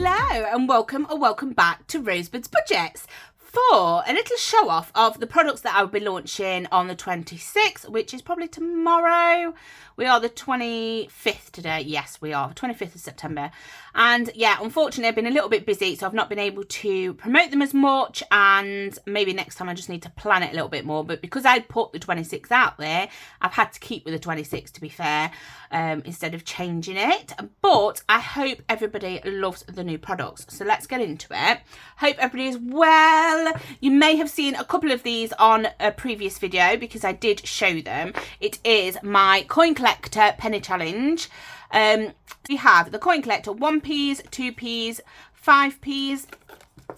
Hello and welcome or welcome back to Rosebud's Budgets for a little show off of the products that I'll be launching on the 26th, which is probably tomorrow. We are the 25th today. Yes, we are, 25th of September. And yeah, unfortunately, I've been a little bit busy, so I've not been able to promote them as much. And maybe next time I just need to plan it a little bit more. But because I put the 26th out there, I've had to keep with the 26th, to be fair, instead of changing it. But I hope everybody loves the new products. So let's get into it. Hope everybody is well. You may have seen a couple of these on a previous video because I did show them. It is my coin collector penny challenge. We have the coin collector 1p's, 2p's, 5p's,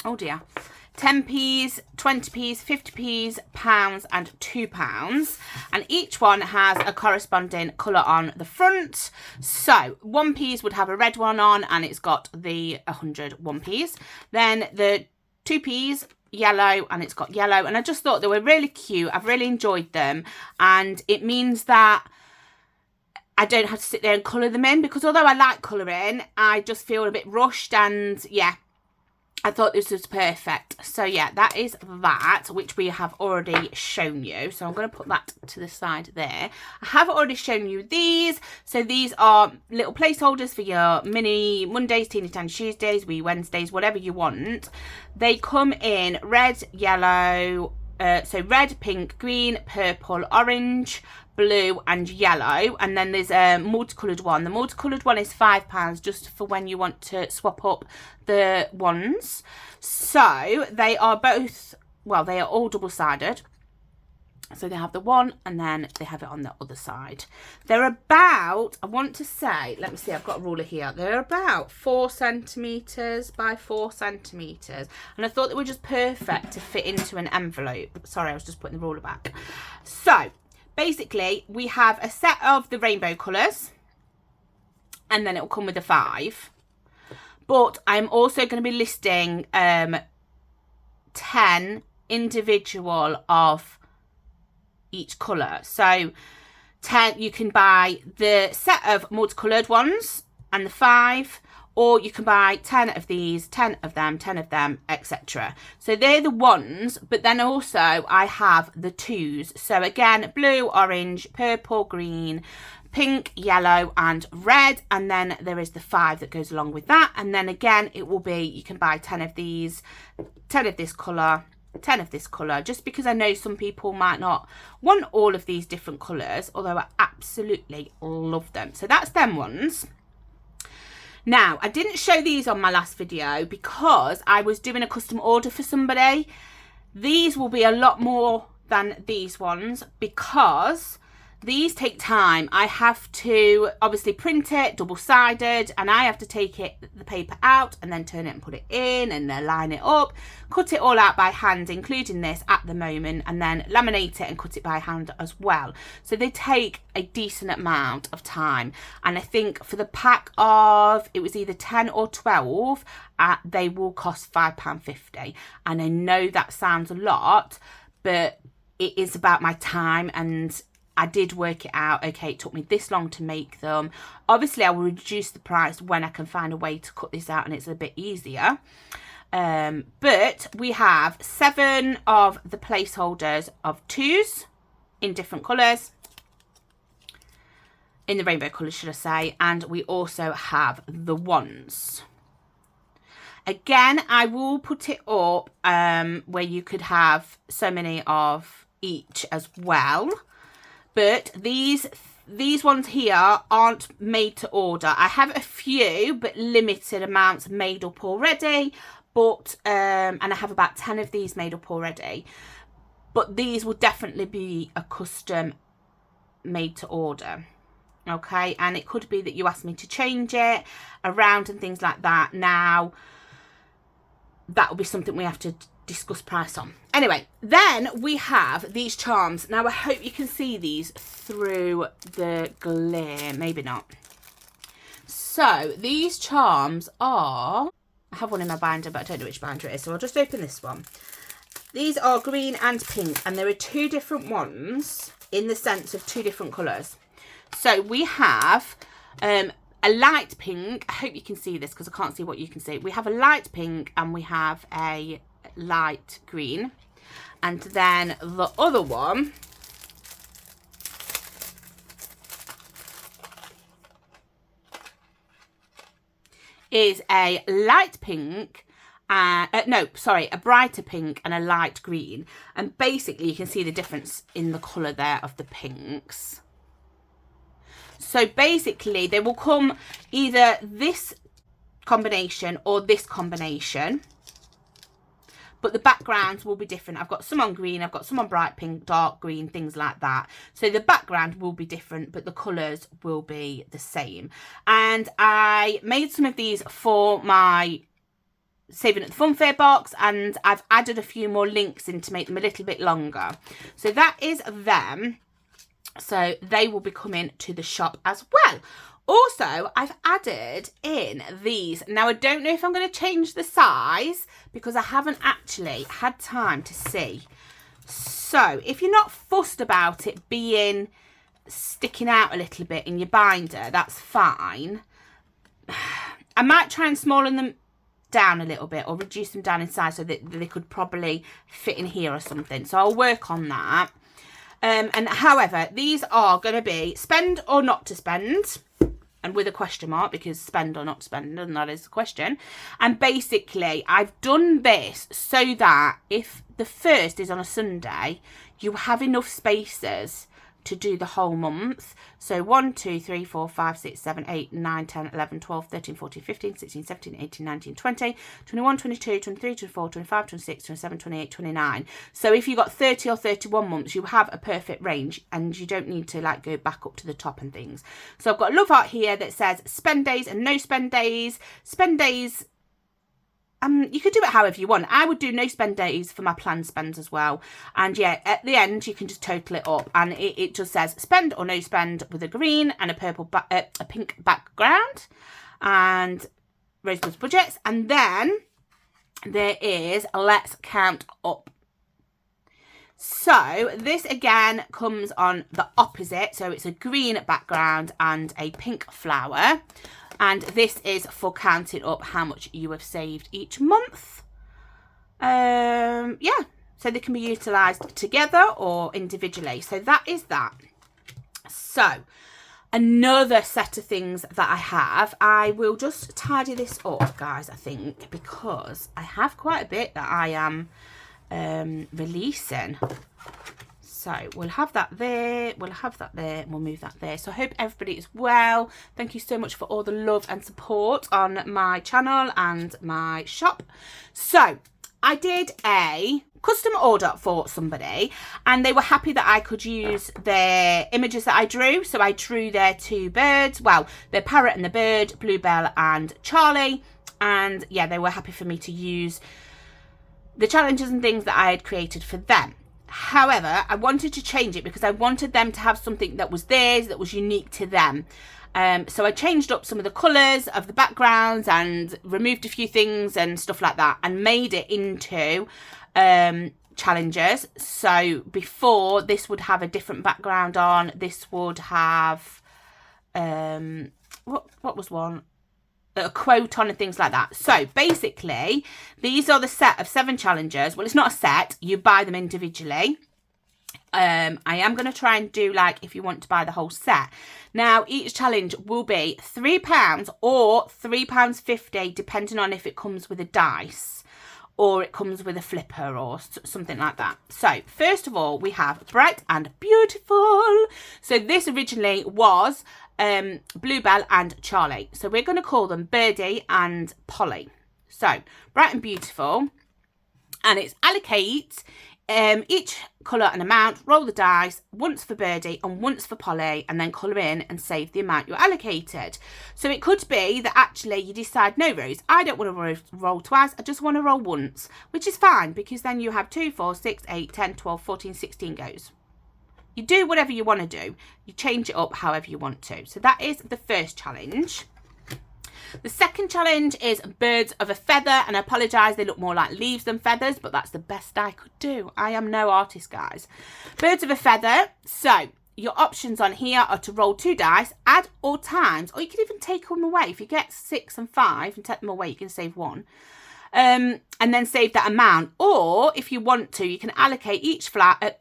oh dear, 10p's, 20p's, 50p's, pounds and £2, and each one has a corresponding colour on the front. So 1p's would have a red one on and it's got the 100 1p's. Then the 2p's yellow and it's got yellow, and I just thought they were really cute. I've really enjoyed them, and it means that I don't have to sit there and colour them in, because although I like colouring, I just feel a bit rushed, and yeah, I thought this was perfect. So yeah, that is that, which we have already shown you. So I'm going to put that to the side there. I have already shown you these. So these are little placeholders for your mini Mondays, teeny tiny Tuesdays, wee Wednesdays, whatever you want. They come in red, yellow, so red, pink, green, purple, orange, blue and yellow, and then there's a multicoloured one. The multicoloured one is £5 just for when you want to swap up the ones. So they are both, well, they are all double-sided. So they have the one and then they have it on the other side. They're about, I want to say, let me see, I've got a ruler here. They're about 4 centimetres by 4 centimetres. And I thought they were just perfect to fit into an envelope. Sorry, I was just putting the ruler back. So basically, we have a set of the rainbow colours, and then it will come with a 5. But I'm also going to be listing 10 individual of each colour. So 10, you can buy the set of multicoloured ones and the 5, or you can buy 10 of these, 10 of them, 10 of them, etc. So they're the ones, but then also I have the 2s. So again, blue, orange, purple, green, pink, yellow and red. And then there is the 5 that goes along with that. And then again, it will be, you can buy 10 of these, 10 of this colour, 10 of this colour, just because I know some people might not want all of these different colours, although I absolutely love them. So that's them ones. Now, I didn't show these on my last video because I was doing a custom order for somebody. These will be a lot more than these ones because these take time. I have to obviously print it double-sided, and I have to take the paper out and then turn it and put it in and then line it up, cut it all out by hand, including this at the moment, and then laminate it and cut it by hand as well. So they take a decent amount of time, and I think for the pack of, it was either 10 or 12, they will cost £5.50. And I know that sounds a lot, but it is about my time, and I did work it out. Okay, it took me this long to make them. Obviously, I will reduce the price when I can find a way to cut this out and it's a bit easier. But we have 7 of the placeholders of 2s in different colours. In the rainbow colours, should I say. And we also have the 1s. Again, I will put it up where you could have so many of each as well. But these ones here aren't made to order. I have a few, but limited amounts made up already. But and I have about 10 of these made up already. But these will definitely be a custom made to order. Okay, and it could be that you ask me to change it around and things like that. Now, that will be something we have to discuss price on. Anyway, then we have these charms. Now I hope you can see these through the glare, maybe not. So these charms are, I have one in my binder but I don't know which binder it is, so I'll just open this one. These are green and pink, and there are 2 different ones in the sense of 2 different colours. So we have a a light pink. I hope you can see this because I can't see what you can see. We have a light pink and we have a light green. And then the other one is a light pink, a brighter pink and a light green. And basically you can see the difference in the colour there of the pinks. So basically they will come either this combination or this combination, but the backgrounds will be different. I've got some on green, I've got some on bright pink, dark green, things like that. So the background will be different, but the colours will be the same. And I made some of these for my Saving at the Fun Fair box, and I've added a few more links in to make them a little bit longer. So that is them. So they will be coming to the shop as well. Also, I've added in these. Now, I don't know if I'm going to change the size because I haven't actually had time to see. So, if you're not fussed about it being sticking out a little bit in your binder, that's fine. I might try and smaller them down a little bit or reduce them down in size so that they could probably fit in here or something. So, I'll work on that. And however, these are going to be spend or not to spend. And with a question mark, because spend or not spend, and that is the question. And basically, I've done this so that if the first is on a Sunday, you have enough spaces to do the whole month. So 1, 2, 3, 4, 5, 6, 7, 8, 9, 10, 11, 12, 13, 14, 15, 16, 17, 18, 19, 20, 21, 22, 23, 24, 25, 26, 27, 28, 29. So if you've got 30 or 31 months, you have a perfect range and you don't need to like go back up to the top and things. So I've got a love heart here that says spend days and no spend days. Spend days, you could do it however you want. I would do no spend days for my planned spends as well. And yeah, at the end, you can just total it up. And it just says spend or no spend with a green and a pink background. And Rosebud's budgets. And then there is let's count up. So this again comes on the opposite. So it's a green background and a pink flower. And this is for counting up how much you have saved each month. Yeah, so they can be utilised together or individually. So that is that. So another set of things that I have, I will just tidy this up, guys, I think, because I have quite a bit that I am releasing. So we'll have that there, we'll have that there, and we'll move that there. So I hope everybody is well. Thank you so much for all the love and support on my channel and my shop. So I did a custom order for somebody and they were happy that I could use their images that I drew. So I drew their two birds, well, the parrot and the bird, Bluebell and Charlie. And yeah, they were happy for me to use the challenges and things that I had created for them. However, I wanted to change it because I wanted them to have something that was theirs, that was unique to them. So I changed up some of the colours of the backgrounds and removed a few things and stuff like that and made it into challenges. So before, this would have a different background on. This would have, what was one? A quote on and things like that. So basically, these are the set of 7 challenges. Well, it's not a set. You buy them individually. I am going to try and do like if you want to buy the whole set. Now, each challenge will be £3 or £3.50, depending on if it comes with a dice or it comes with a flipper or something like that. So first of all, we have Bright and Beautiful. So this originally was Bluebell and Charlie. So we're going to call them Birdie and Polly. So Bright and Beautiful, and it's allocate each colour and amount, roll the dice, once for Birdie and once for Polly, and then colour in and save the amount you're allocated. So it could be that actually you decide, no, Rose, I don't want to roll twice, I just want to roll once, which is fine because then you have 2, 4, 6, 8, 10, 12, 14, 16 goes. You do whatever you want to do. You change it up however you want to. So that is the first challenge. The second challenge is Birds of a Feather. And I apologise, they look more like leaves than feathers, but that's the best I could do. I am no artist, guys. Birds of a Feather. So your options on here are to roll 2 dice, add or times, or you can even take them away. If you get 6 and 5 and take them away, you can save 1. And then save that amount. Or if you want to, you can allocate each feather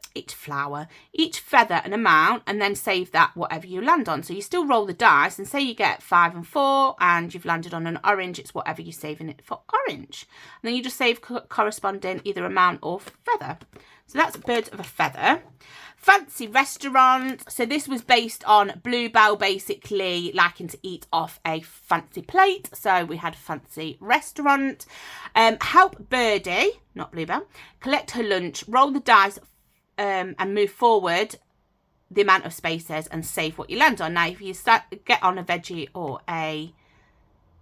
an amount and then save that whatever you land on. So you still roll the dice and say you get 5 and 4 and you've landed on an orange, it's whatever you're saving it for orange. And then you just save corresponding either amount or feather. So that's birds of a feather. Fancy restaurant. So this was based on Bluebell basically liking to eat off a fancy plate. So we had a fancy restaurant. Help Birdie, not Bluebell, collect her lunch, roll the dice and move forward the amount of spaces and save what you land on. Now, if you get on a veggie or a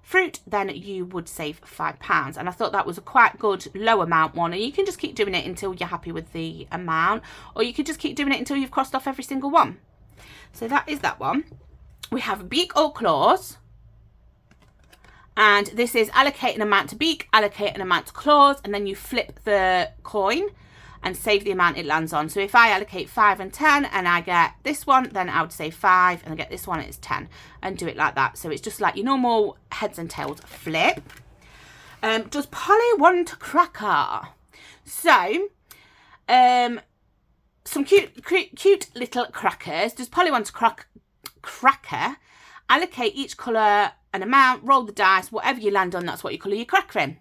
fruit, then you would save £5. And I thought that was a quite good low amount one, and you can just keep doing it until you're happy with the amount, or you could just keep doing it until you've crossed off every single one. So that is that one. We have beak or claws, and this is allocate an amount to beak, allocate an amount to claws, and then you flip the coin and save the amount it lands on. So if I allocate 5 and 10 and I get this one, then I would say 5 and I get this one, it's 10, and do it like that. So it's just like your normal heads and tails flip. Does Polly want a cracker? So some cute little crackers. Does Polly want a cracker? Allocate each colour an amount, roll the dice, whatever you land on, that's what you colour your cracker in.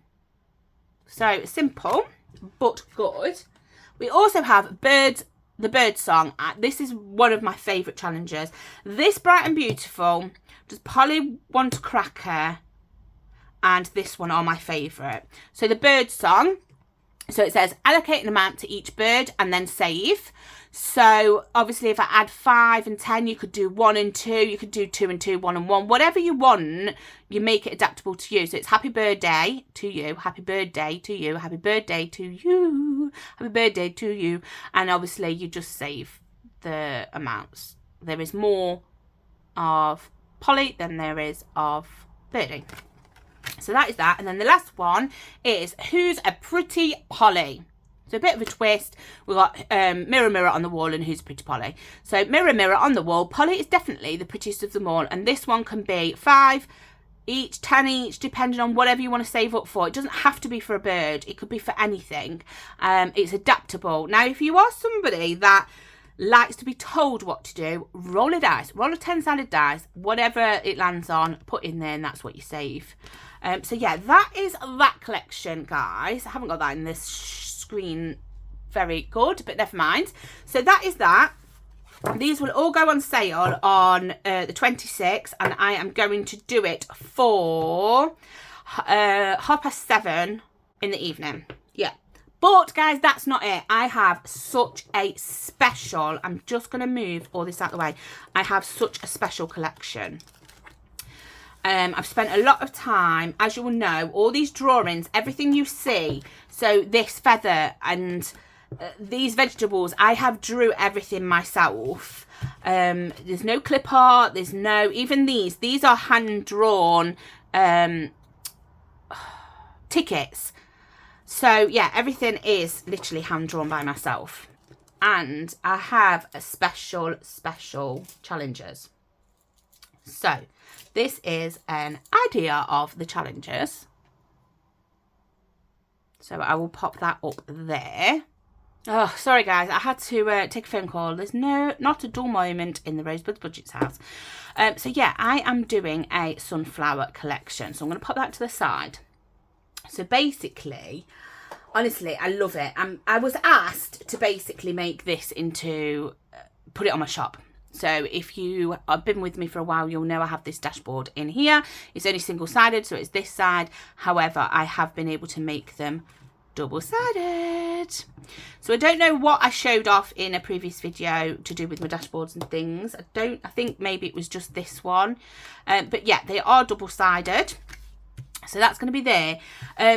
So simple but good. We also have the bird song. This is one of my favourite challenges. This Bright and Beautiful, Does Polly Want a Cracker, and this one are my favourite. So the bird song, so it says allocate an amount to each bird and then save. So obviously if I add 5 and 10, you could do 1 and 2, you could do 2 and 2, 1 and 1, whatever you want, you make it adaptable to you. So it's happy birthday to you, happy birthday to you, happy birthday to you, happy birthday to you. And obviously you just save the amounts. There is more of Polly than there is of Birdie. So that is that. And then the last one is Who's a Pretty Polly? So a bit of a twist. We've got mirror, mirror on the wall and who's a pretty Polly. So mirror, mirror on the wall. Polly is definitely the prettiest of them all. And this one can be 5 each, 10 each, depending on whatever you want to save up for. It doesn't have to be for a bird. It could be for anything. It's adaptable. Now, if you are somebody that likes to be told what to do, roll a dice. Roll a 10-sided dice. Whatever it lands on, put in there and that's what you save. So yeah, that is that collection, guys. I haven't got that in this screen very good, but never mind. So that is that. These will all go on sale on the 26th, and I am going to do it for 7:30 in the evening. Yeah. But guys, that's not it. I have such a special, I'm just going to move all this out of the way. I have such a special collection. I've spent a lot of time, as you will know, all these drawings, everything you see. So this feather and these vegetables, I have drew everything myself. There's no clip art, there's no, even these are hand drawn tickets. So yeah, everything is literally hand drawn by myself. And I have a special challenges. So this is an idea of the challenges. So I will pop that up there. Oh, sorry guys, I had to take a phone call. There's not a dull moment in the Rosebud Budgets house. So yeah, I am doing a sunflower collection. So I'm going to pop that to the side. So basically, honestly, I love it. I was asked to basically make this into, put it on my shop. So if you have been with me for a while, you'll know I have this dashboard in here. It's only single-sided, so it's this side. However, I have been able to make them double-sided. So I don't know what I showed off in a previous video to do with my dashboards and things. I think maybe it was just this one. But yeah, they are double-sided. So that's going to be there.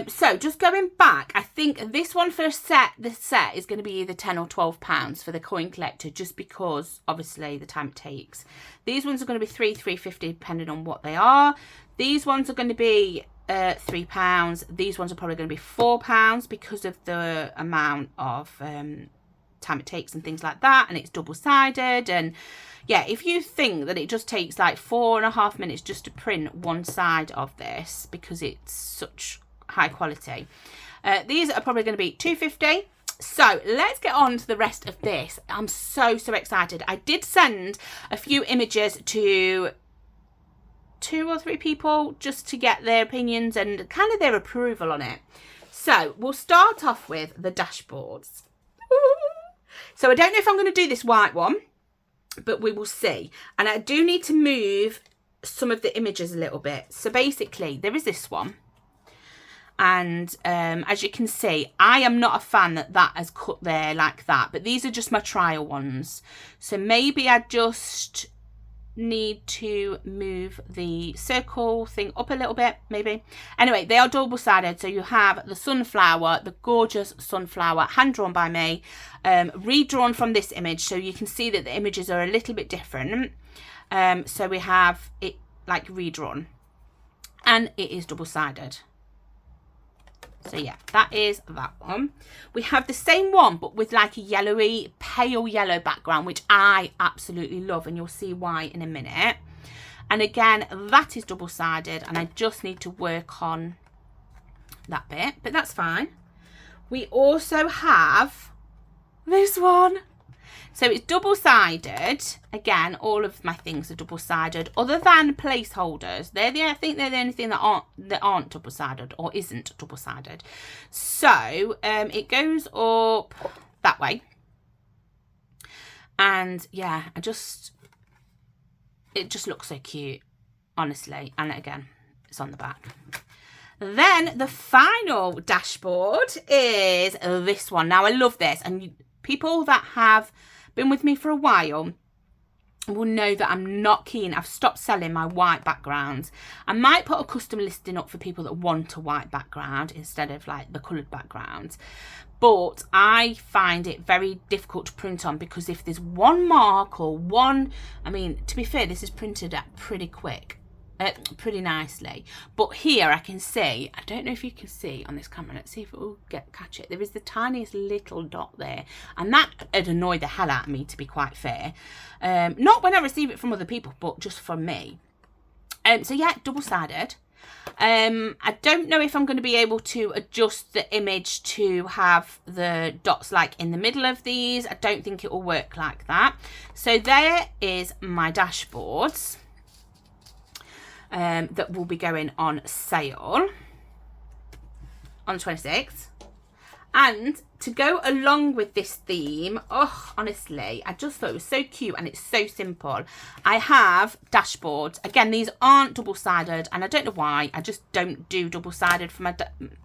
So just going back, I think this one for this set is going to be either £10 or £12 for the coin collector, just because obviously the time it takes. These ones are going to be £3.50 depending on what they are. These ones are going to be £3. These ones are probably going to be £4 because of the amount of time it takes and things like that, and it's double-sided. And yeah, if you think that it just takes like 4.5 minutes just to print one side of this because it's such high quality, these are probably going to be $2.50. So let's get on to the rest of this. I'm so excited. I did send a few images to 2 or 3 people just to get their opinions and kind of their approval on it. So we'll start off with the dashboards. So I don't know if I'm going to do this white one, but we will see. And I do need to move some of the images a little bit. So basically there is this one. And as you can see, I am not a fan that has cut there like that, but these are just my trial ones. So maybe I just need to move the circle thing up a little bit, maybe. Anyway, they are double-sided. So you have the sunflower, the gorgeous sunflower, hand-drawn by me, redrawn from this image. So you can see that the images are a little bit different. So we have it like redrawn, and it is double-sided. So yeah, that is that one. We have the same one, but with like a yellowy, pale yellow background, which I absolutely love, and you'll see why in a minute. And again, that is double-sided, and I just need to work on that bit, but that's fine. We also have this one. So it's double-sided. Again, all of my things are double-sided, other than placeholders. I think they're the only thing that aren't double-sided or isn't double-sided. So it goes up that way. And yeah, it just looks so cute, honestly. And again, it's on the back. Then the final dashboard is this one. Now I love this, and people that have been with me for a while will know that I'm not keen. I've stopped selling my white backgrounds. I might put a custom listing up for people that want a white background instead of like the coloured background. But I find it very difficult to print on, because if there's one mark or one, I mean, to be fair, this is printed at pretty quick. Pretty nicely, but here I can see, I don't know if you can see on this camera, let's see if it will catch it, there is the tiniest little dot there, and that had annoyed the hell out of me, to be quite fair. Not when I receive it from other people, but just from me. So yeah, double-sided. I don't know if I'm going to be able to adjust the image to have the dots like in the middle of these. I don't think it will work like that. So there is my dashboards. That will be going on sale on the 26th. And to go along with this theme, oh, honestly, I just thought it was so cute, and it's so simple. I have dashboards. Again, these aren't double-sided, and I don't know why. I just don't do double-sided for my,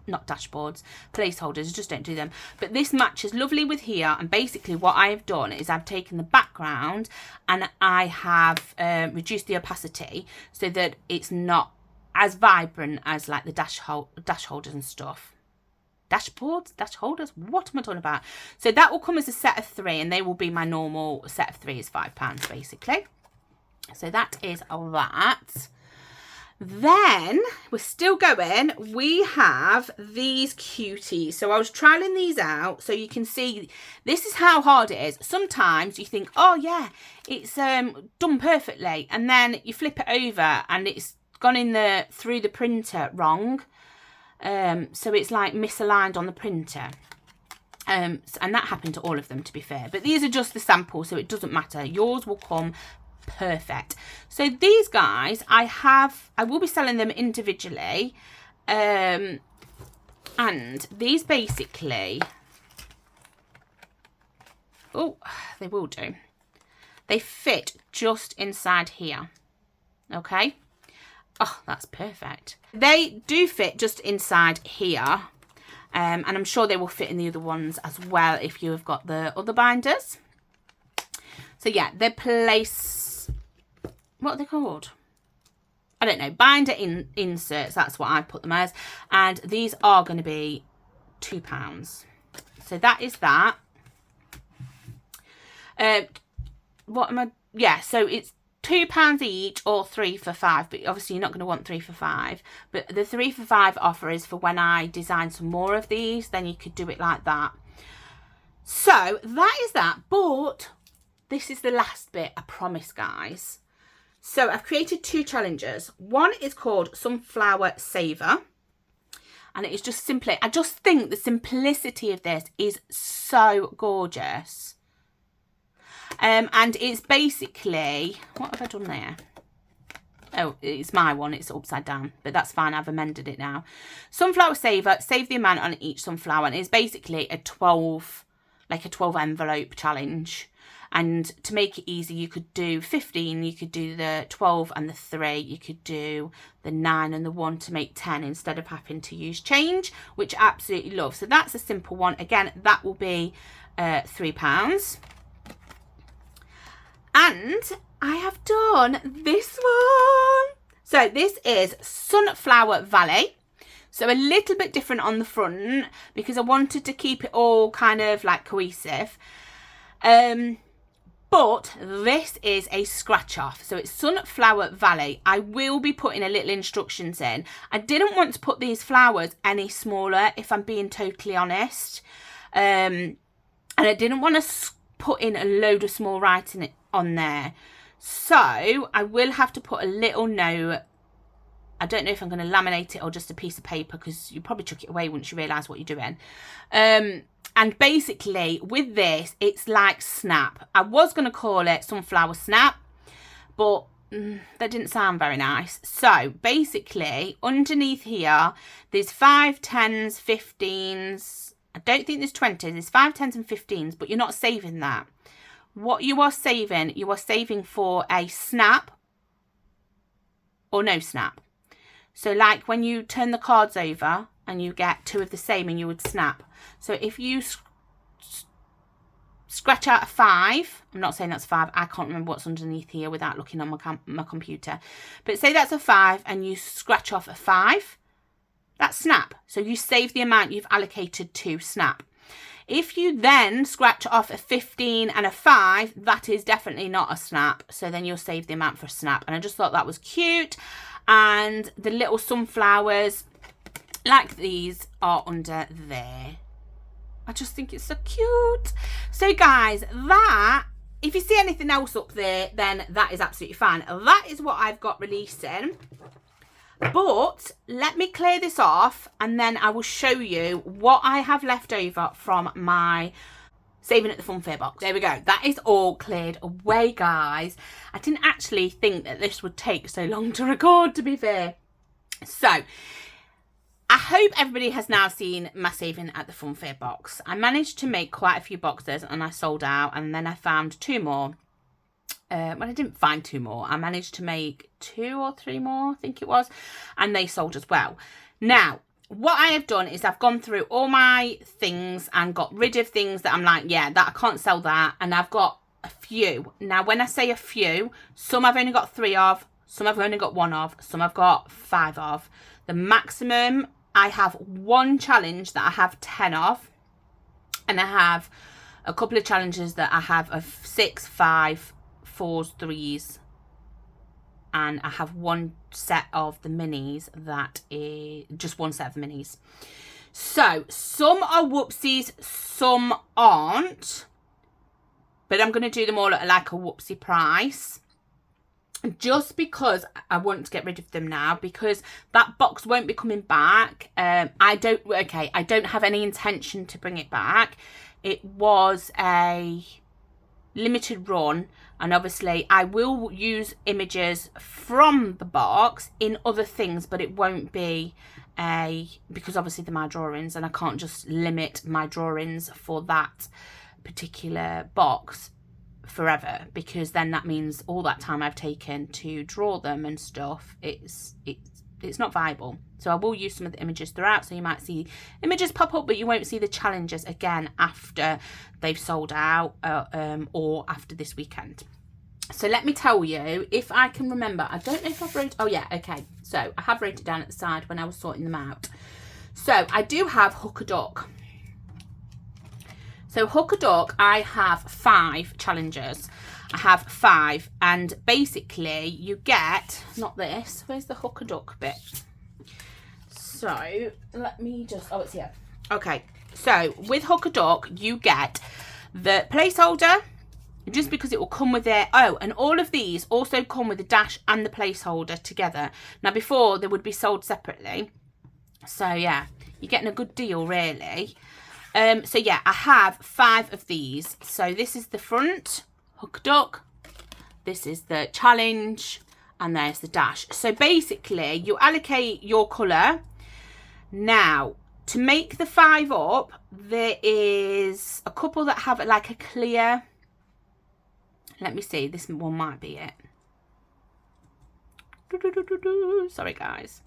not dashboards, placeholders. I just don't do them. But this matches lovely with here, and basically what I've done is I've taken the background and I have reduced the opacity so that it's not as vibrant as like the dash holders and stuff. Dashboards, dash holders, what am I talking about? So that will come as a set of 3, and they will be my normal set of 3 is £5 basically. So that is that. Then we're still going. We have these cuties. So I was trialing these out, so you can see this is how hard it is. Sometimes you think, oh yeah, it's done perfectly, and then you flip it over and it's gone in through the printer wrong. So it's like misaligned on the printer. And that happened to all of them, to be fair. But these are just the sample, so it doesn't matter. Yours will come perfect. So these guys, I will be selling them individually. And these basically, oh, they will do. They fit just inside here. Okay. Oh, that's perfect. They do fit just inside here. And I'm sure they will fit in the other ones as well if you have got the other binders. So yeah, they're what are they called? I don't know. Binder inserts, that's what I put them as. And these are going to be £2. So that is that. Yeah, so it's £2 each or 3 for £5, but obviously you're not going to want 3 for £5. But the 3 for £5 offer is for when I design some more of these, then you could do it like that. So that is that, but this is the last bit, I promise, guys. So I've created 2 challenges. One is called Sunflower Saver, and it is just simply, I just think the simplicity of this is so gorgeous. And it's basically, what have I done there? Oh, it's my one, it's upside down, but that's fine, I've amended it now. Sunflower Saver, save the amount on each sunflower, and it's basically a 12, like a 12 envelope challenge. And to make it easy, you could do 15, you could do the 12 and the 3, you could do the 9 and the 1 to make 10 instead of having to use change, which I absolutely love. So that's a simple one. Again, that will be £3. And I have done this one. So this is Sunflower Valley. So a little bit different on the front because I wanted to keep it all kind of like cohesive. But this is a scratch off. So it's Sunflower Valley. I will be putting a little instructions in. I didn't want to put these flowers any smaller, if I'm being totally honest. And I didn't want to put in a load of small writing on there. So I will have to put a little note. I don't know if I'm going to laminate it or just a piece of paper, because you probably chuck it away once you realise what you're doing. And basically with this, it's like Snap. I was going to call it Sunflower Snap, but that didn't sound very nice. So basically underneath here, there's 5, 10s, 15s. I don't think there's 20s. There's 5, 10s and 15s, but you're not saving that. What you are saving for a snap or no snap. So like when you turn the cards over and you get 2 of the same and you would snap. So if you scratch out a 5, I'm not saying that's 5, I can't remember what's underneath here without looking on my computer. But say that's a 5 and you scratch off a 5, that's snap. So you save the amount you've allocated to snap. If you then scratch off a 15 and a 5, that is definitely not a snap. So then you'll save the amount for a snap. And I just thought that was cute. And the little sunflowers like these are under there. I just think it's so cute. So guys, that, if you see anything else up there, then that is absolutely fine. That is what I've got releasing. But let me clear this off and then I will show you what I have left over from my Saving at the Funfair box. There we go. That is all cleared away, guys. I didn't actually think that this would take so long to record, to be fair. So I hope everybody has now seen my Saving at the Funfair box. I managed to make quite a few boxes and I sold out, and then I found 2 more. Well, I didn't find 2 more. I managed to make 2 or 3 more, I think it was, and they sold as well. Now, what I have done is I've gone through all my things and got rid of things that I'm like, yeah, that I can't sell that, and I've got a few. Now, when I say a few, some I've only got 3 of, some I've only got 1 of, some I've got 5 of. The maximum, I have 1 challenge that I have 10 of, and I have a couple of challenges that I have of 6, 5, 4s, 3s, and I have 1 set of the minis that is just 1 set of minis. So some are whoopsies, some aren't, but I'm going to do them all at like a whoopsie price, just because I want to get rid of them now, because that box won't be coming back. I don't have any intention to bring it back. It was a limited run, and obviously I will use images from the box in other things, but it won't be because obviously they're my drawings and I can't just limit my drawings for that particular box forever, because then that means all that time I've taken to draw them and stuff, it's not viable. So I will use some of the images throughout, so you might see images pop up, but you won't see the challenges again after they've sold out or after this weekend. So let me tell you, if I can remember, I don't know if I've wrote, oh yeah, okay. So I have wrote it down at the side when I was sorting them out. So I do have Hook a Duck. So Hook a Duck, I have 5 challenges. I have 5, and basically you get, not this, where's the Hook a Duck bit? So let me just, oh, it's here. Okay, So with Hook a Duck, you get the placeholder, just because it will come with it. Oh, and all of these also come with the dash and the placeholder together. Now before, they would be sold separately. So yeah, you're getting a good deal really. So yeah, I have 5 of these. So this is the front, Hook a Duck. This is the challenge, and there's the dash. So basically, you allocate your colour. Now, to make the 5 up, there is a couple that have like a clear. Let me see, this one might be it. Sorry, guys.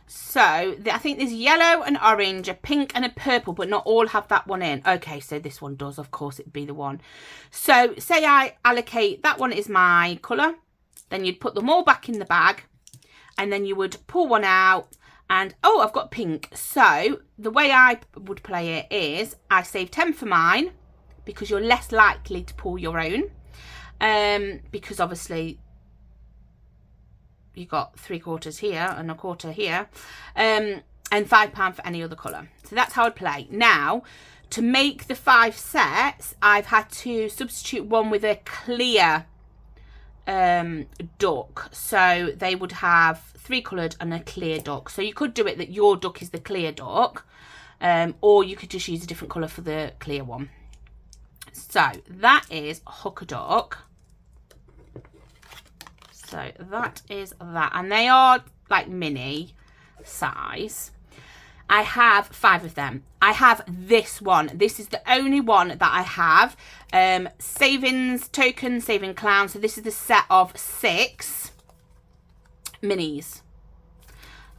So, I think there's yellow and orange, a pink and a purple, but not all have that one in. Okay, so this one does, of course, it'd be the one. So, say I allocate, that one is my colour. Then you'd put them all back in the bag. And then you would pull one out. And, oh, I've got pink. So, the way I would play it is, I save 10 for mine. Because you're less likely to pull your own. Because, obviously, you got 3/4 here and 1/4 here, and £5 for any other colour. So that's how I'd play. Now, to make the 5 sets, I've had to substitute one with a clear duck. So they would have 3 coloured and a clear duck. So you could do it that your duck is the clear duck, or you could just use a different colour for the clear one. So that is Hook a Duck. So that is that. And they are like mini size. I have 5 of them. I have this one. This is the only one that I have. Savings token, saving clown. So this is the set of 6 minis.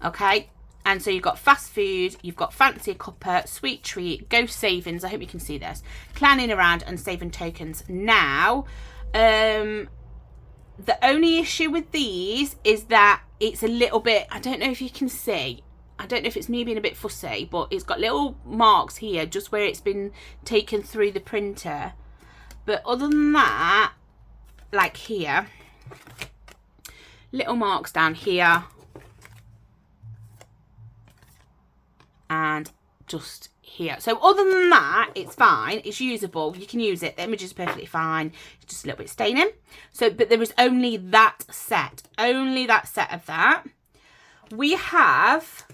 Okay. And so you've got fast food, you've got fancy cuppa, sweet treat, ghost savings. I hope you can see this. Clowning around and saving tokens. Now, the only issue with these is that it's a little bit, I don't know if you can see, I don't know if it's me being a bit fussy, but it's got little marks here just where it's been taken through the printer. But other than that, like here, little marks down here, and just here. So other than that, it's fine. It's usable. You can use it. The image is perfectly fine. It's just a little bit staining. So, but there is only that set. Only that set of that. We have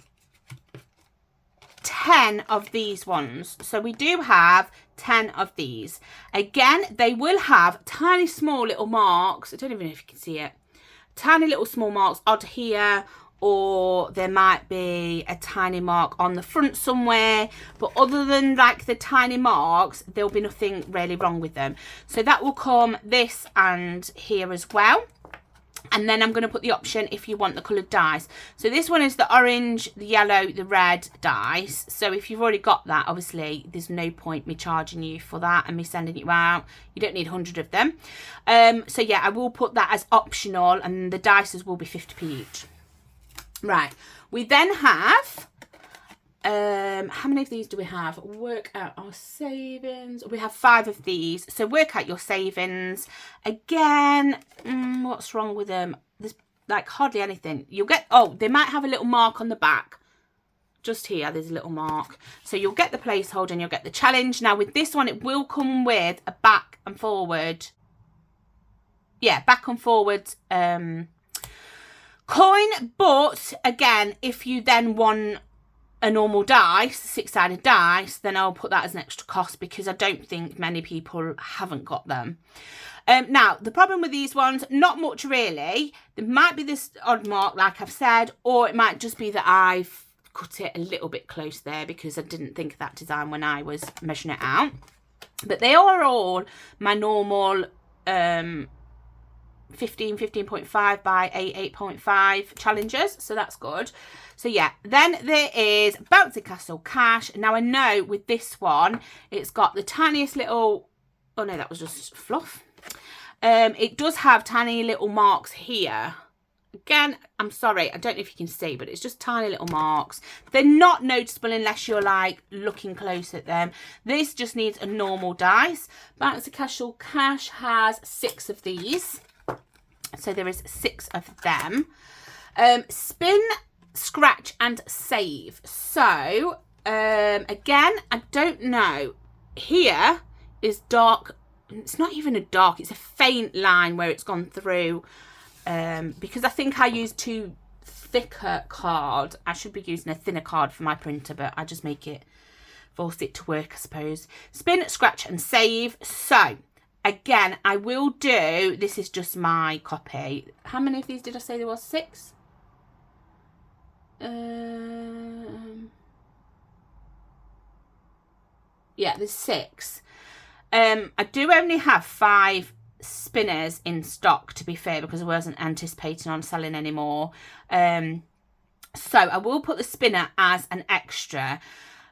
10 of these ones. So we do have 10 of these. Again, they will have tiny small little marks. I don't even know if you can see it. Tiny little small marks odd here, or there might be a tiny mark on the front somewhere, but other than like the tiny marks, there'll be nothing really wrong with them. So that will come this and here as well. And then I'm going to put the option if you want the coloured dice. So this one is the orange, the yellow, the red dice. So if you've already got that, obviously there's no point me charging you for that and me sending you out. You don't need 100 of them. So yeah, I will put that as optional, and the dices will be 50p each. Right, we then have, how many of these do we have? Work out our savings. We have 5 of these. So work out your savings. Again, what's wrong with them? There's like hardly anything. You'll get, oh, they might have a little mark on the back. Just here, there's a little mark. So you'll get the placeholder and you'll get the challenge. Now with this one, it will come with a back and forward. Yeah, back and forward coin, but again, if you then want a normal dice, 6-sided dice, then I'll put that as an extra cost because I don't think many people haven't got them. Now, the problem with these ones, not much really. There might be this odd mark, like I've said, or it might just be that I've cut it a little bit close there because I didn't think of that design when I was measuring it out. But they are all my normal 15.5 by 8.5 challenges, so that's good. So yeah, then there is Bouncy Castle Cash. Now I know with this one, it's got the tiniest little, oh no, that was just fluff. It does have tiny little marks here. Again, I'm sorry, I don't know if you can see, but it's just tiny little marks. They're not noticeable unless you're like looking close at them. This just needs a normal dice. Bouncy Castle Cash has 6 of these. So there is 6 of them. Spin, scratch and save. So Again, I don't know. Here is dark. It's not even a dark, it's a faint line where it's gone through. Because I think I used too thicker card. I should be using a thinner card for my printer, but I just force it to work, I suppose. Spin, scratch and save. So again, I will do, this is just my copy. How many of these did I say there was? 6? Yeah, there's 6. I do only have 5 spinners in stock, to be fair, because I wasn't anticipating on selling any more. So I will put the spinner as an extra,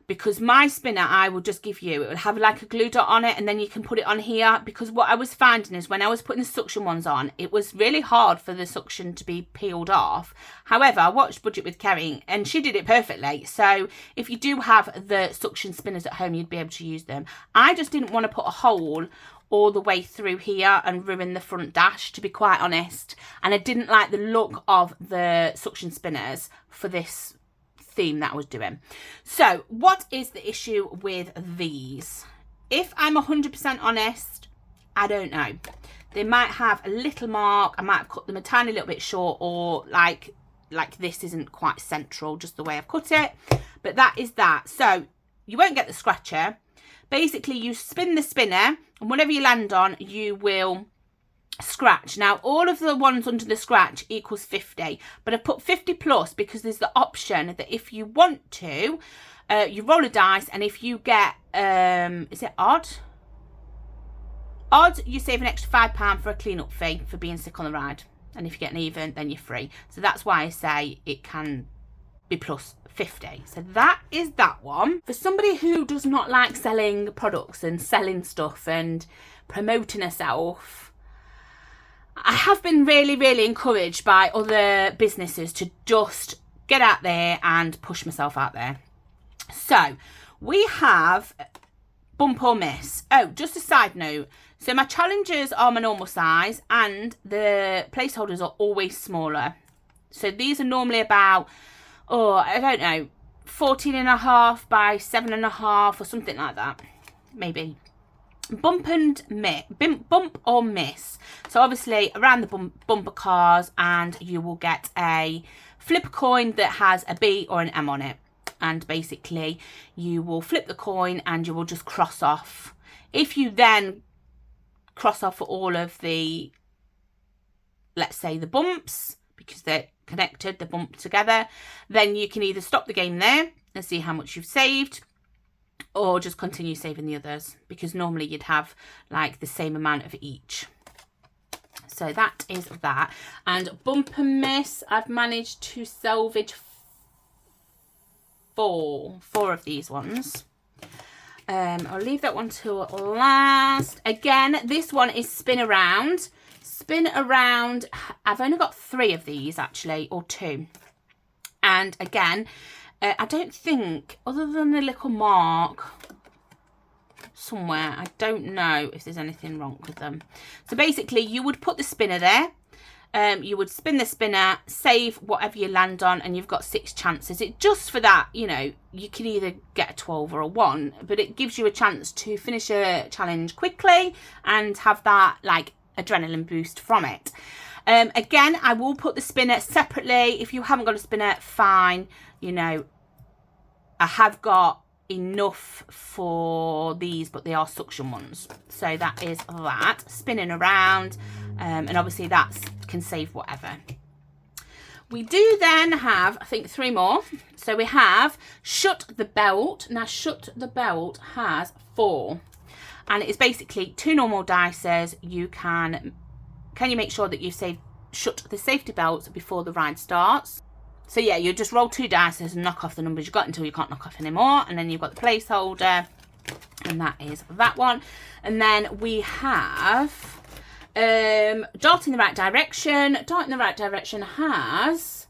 because my spinner I will just give you, it will have like a glue dot on it, and then you can put it on here. Because what I was finding is when I was putting the suction ones on, it was really hard for the suction to be peeled off. However, I watched Budget with Kerry and she did it perfectly. So if you do have the suction spinners at home, you'd be able to use them. I just didn't want to put a hole all the way through here and ruin the front dash, to be quite honest. And I didn't like the look of the suction spinners for this theme that I was doing. So what is the issue with these? If I'm 100% honest, I don't know. They might have a little mark. I might have cut them a tiny little bit short, or like this isn't quite central, just the way I've cut it. But that is that. So you won't get the scratcher. Basically, you spin the spinner, and whatever you land on, you will scratch. Now, all of the ones under the scratch equals 50, but I've put 50 plus because there's the option that if you want to, you roll a dice, and if you get, is it odd? Odd, you save an extra £5 for a clean-up fee for being sick on the ride. And if you get an even, then you're free. So that's why I say it can be plus 50. So that is that one. For somebody who does not like selling products and selling stuff and promoting herself, I have been really encouraged by other businesses to just get out there and push myself out there. So we have bump or miss. Oh, just a side note. So my challenges are my normal size and the placeholders are always smaller. So these are normally about, I don't know, 14.5 by 7.5 or something like that, maybe. Bump or miss. So obviously around the bumper cars, and you will get a flip coin that has a B or an M on it. And basically you will flip the coin and you will just cross off. If you then cross off all of the, let's say the bumps, because they're connected, they're bumped together, then you can either stop the game there and see how much you've saved, or just continue saving the others, because normally you'd have like the same amount of each. So that is that. And bump and miss, I've managed to salvage four of these ones. I'll leave that one till last. Again, this one is spin around. Spin around. I've only got 3 of these actually, or 2. And again, I don't think, other than a little mark somewhere, I don't know if there's anything wrong with them. So basically you would put the spinner there. You would spin the spinner, save whatever you land on, and you've got 6 chances. It just for that, you know, you can either get a 12 or a 1, but it gives you a chance to finish a challenge quickly and have that like adrenaline boost from it. Again, I will put the spinner separately. If you haven't got a spinner, fine. You know, I have got enough for these, but they are suction ones. So that is that. Spinning around. And obviously that can save whatever. We do then have, I think, 3 more. So we have Shut the Belt. Now, Shut the Belt has 4. And it is basically 2 normal dices. You can you make sure that you shut the safety belts before the ride starts. So yeah, you just roll 2 dices and knock off the numbers you got until you can't knock off anymore. And then you've got the placeholder. And that is that one. And then we have Dart in the Right Direction. Dart in the Right Direction has,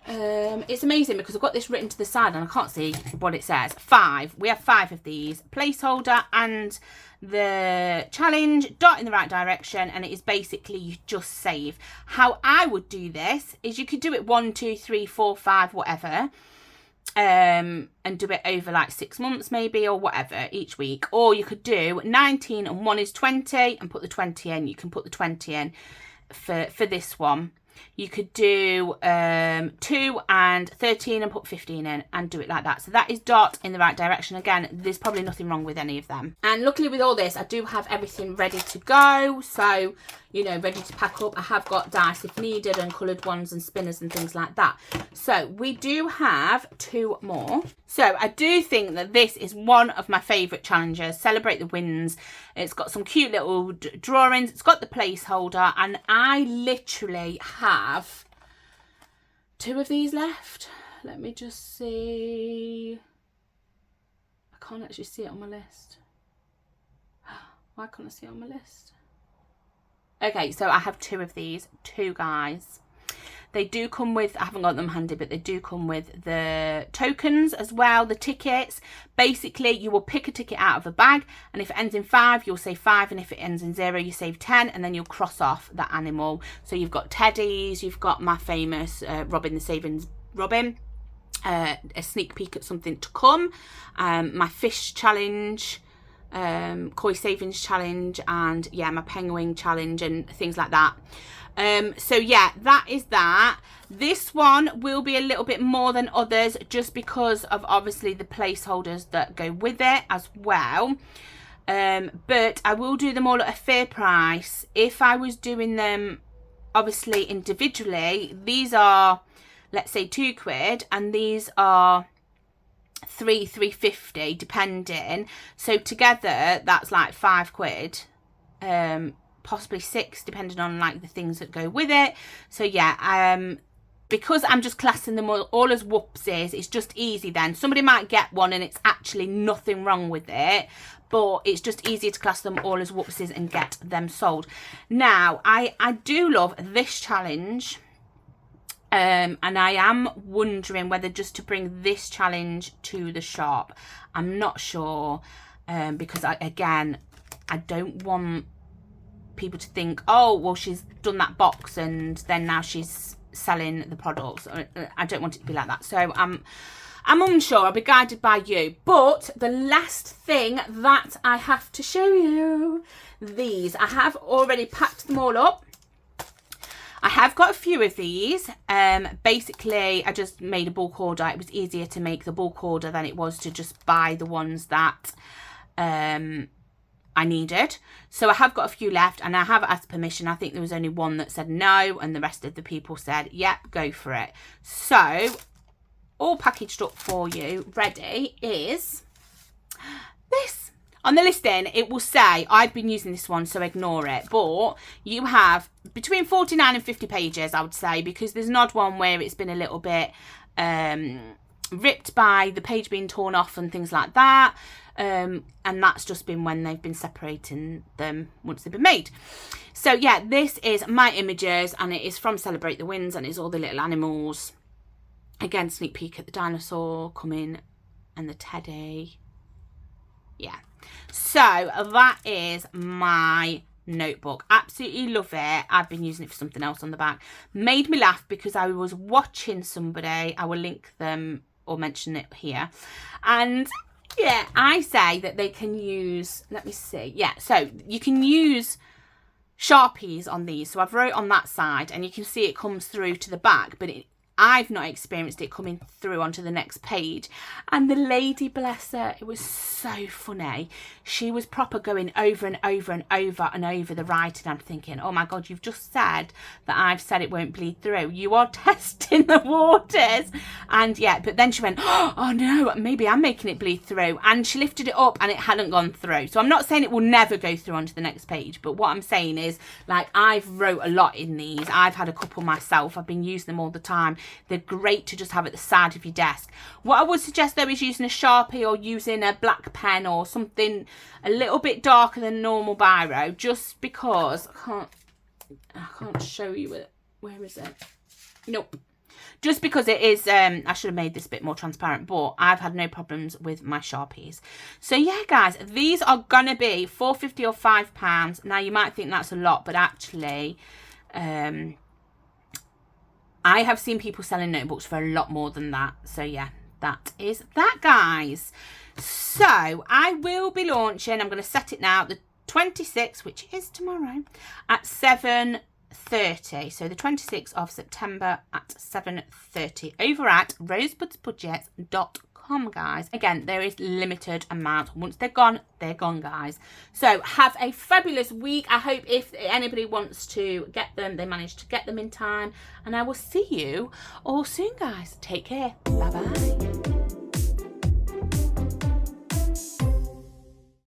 it's amazing because I've got this written to the side and I can't see what it says. 5. We have 5 of these. Placeholder and the challenge, Dart in the Right Direction, and it is basically you just save. How I would do this is you could do it 1, 2, 3, 4, 5, whatever. and do it over like 6 months maybe, or whatever, each week. Or you could do 19 and 1 is 20 and put the 20 in. You can put the 20 in for this one. You could do 2 and 13 and put 15 in and do it like that. So that is dot in the right direction. Again, there's probably nothing wrong with any of them. And luckily with all this, I do have everything ready to go. So, you know, ready to pack up. I have got dice if needed and coloured ones and spinners and things like that. So we do have 2 more. So I do think that this is one of my favourite challenges. Celebrate the wins. It's got some cute little drawings. It's got the placeholder, and I literally have 2 of these left. Let me just see. I can't actually see it on my list. Why can't I see it on my list? Okay, so I have 2 of these, 2 guys. They do come with, I haven't got them handy, but they do come with the tokens as well, the tickets. Basically, you will pick a ticket out of a bag, and if it ends in 5, you'll save 5, and if it ends in 0, you save 10, and then you'll cross off that animal. So you've got teddies, you've got my famous Robin the Savings Robin, a sneak peek at something to come, my fish challenge, koi savings challenge, and yeah, my penguin challenge and things like that. So yeah, that is that. This one will be a little bit more than others just because of obviously the placeholders that go with it as well. But I will do them all at a fair price. If I was doing them obviously individually, these are, let's say, £2, and these are £3.50 depending. So together that's like £5. Possibly 6 depending on like the things that go with it. So yeah, because I'm just classing them all as whoopsies, it's just easy then. Somebody might get one and it's actually nothing wrong with it, but it's just easier to class them all as whoopsies and get them sold. Now, I do love this challenge, and I am wondering whether just to bring this challenge to the shop. I'm not sure, because I don't want people to think, oh, well, she's done that box and then now she's selling the products. I don't want it to be like that. So I'm unsure. I'll be guided by you. But the last thing that I have to show you, these. I have already packed them all up. I have got a few of these. Basically, I just made a bulk order. It was easier to make the bulk order than it was to just buy the ones that I needed. So I have got a few left, and I have asked permission. I think there was only one that said no, and the rest of the people said, yep, go for it. So all packaged up for you, ready, is this. On the listing, it will say, I've been using this one, so ignore it. But you have between 49 and 50 pages, I would say, because there's an odd one where it's been a little bit ripped by the page being torn off and things like that. And that's just been when they've been separating them once they've been made. So yeah, this is my images, and it is from Celebrate the Wins, and it's all the little animals. Again, sneak peek at the dinosaur coming and the teddy. Yeah. So that is my notebook. Absolutely love it. I've been using it for something else on the back. Made me laugh because I was watching somebody. I will link them or mention it here. And yeah, I say that they can use, let me see. Yeah, so you can use Sharpies on these. So I've wrote on that side, and you can see it comes through to the back, but I've not experienced it coming through onto the next page. And the lady, bless her, it was so funny. She was proper going over and over and over and over the writing. I'm thinking, oh my God, you've just said that I've said it won't bleed through. You are testing the waters. And yeah, but then she went, oh no, maybe I'm making it bleed through. And she lifted it up and it hadn't gone through. So I'm not saying it will never go through onto the next page. But what I'm saying is, like, I've wrote a lot in these. I've had a couple myself. I've been using them all the time. They're great to just have at the side of your desk. What I would suggest though is using a Sharpie or using a black pen or something a little bit darker than normal biro, just because I can't show you it. Where is it? Nope. Just because it is, I should have made this a bit more transparent, but I've had no problems with my Sharpies. So yeah, guys, these are gonna be £4.50 or £5. Now you might think that's a lot, but actually, I have seen people selling notebooks for a lot more than that. So yeah, that is that, guys. So I will be launching, I'm going to set it now, the 26th, which is tomorrow, at 7:30. So the 26th of September at 7:30 over at rosebudsbudgets.com, guys. Again, there is limited amount. Once they're gone, guys. So have a fabulous week. I hope if anybody wants to get them, they manage to get them in time. And I will see you all soon, guys. Take care. Bye-bye.